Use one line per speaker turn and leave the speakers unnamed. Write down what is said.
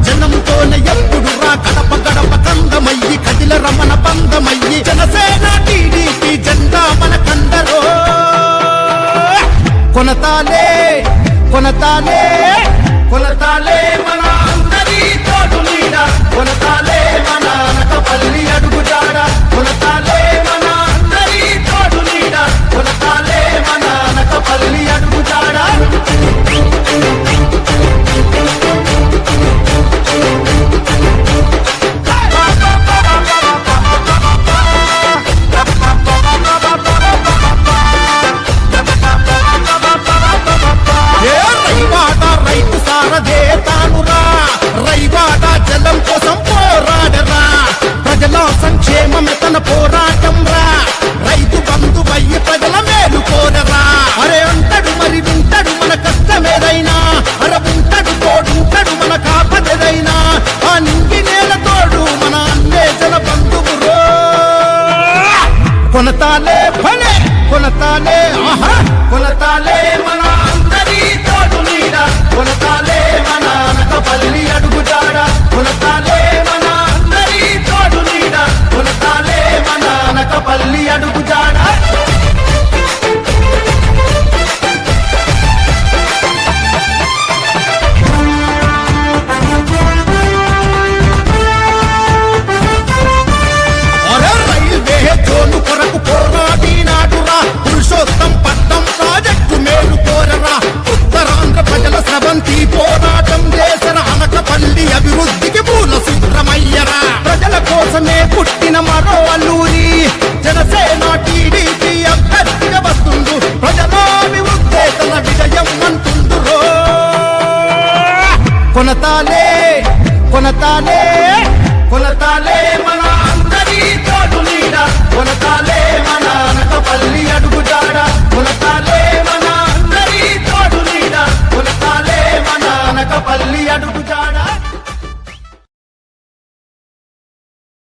జనంతోనే ఎప్పుడు రా గడప గడప కందమయ్యి కదిల రమణ బంధమయ్యి జనసేన టీడీపీ జెండా మన కండరో కొనతాలే కొనతాలే కొనతాలే మన అందరి తోడు నీడ కొనతాలే మన అనకపల్లి అడుగుజాడ కొనతాలే మన అందరి తోడు నీడ కొనతాలే మన అనకపల్లి అడుగుజాడ రైతు సారథే తానురా రైవాడ జలం కోసం పోరాడరా ప్రజల సంక్షేమమే తన పోరాటం రా రైతు బంధువయ్యి ప్రజల మేలు కోరరా అరే అంటాడు మరి వింటాడు మన కష్టమేదైనా అర ఉంటాడు తోడుంటాడు మన కాపదైనా ఆ నింగి నేల తోడు మన అన్నే జన బంధువురో కొనతాలే భలే కొనతాలే ఆహా కొనతాలే మన అందరి తోడు నీడ కొనతాలే మన అనకపల్లి అడుగుజాడ కొనతాలే మన అందరి తోడు నీడ కొనతాలే మన అనకపల్లి అడుగుజాడ రైల్వే జోను కొరకు పోరాడినాడురా పురుషోత్తం పట్నం ప్రాజెక్టు మేలు కోరరా ఉత్తరాంధ్ర ప్రజల స్రవంతి పోరాటం చేసరా అనకపల్లి అభివృద్ధికి మూల సూత్రమయ్యరా ప్రజల కోసమే పుట్టిన మరో అల్లూరి జనసేన టీడీ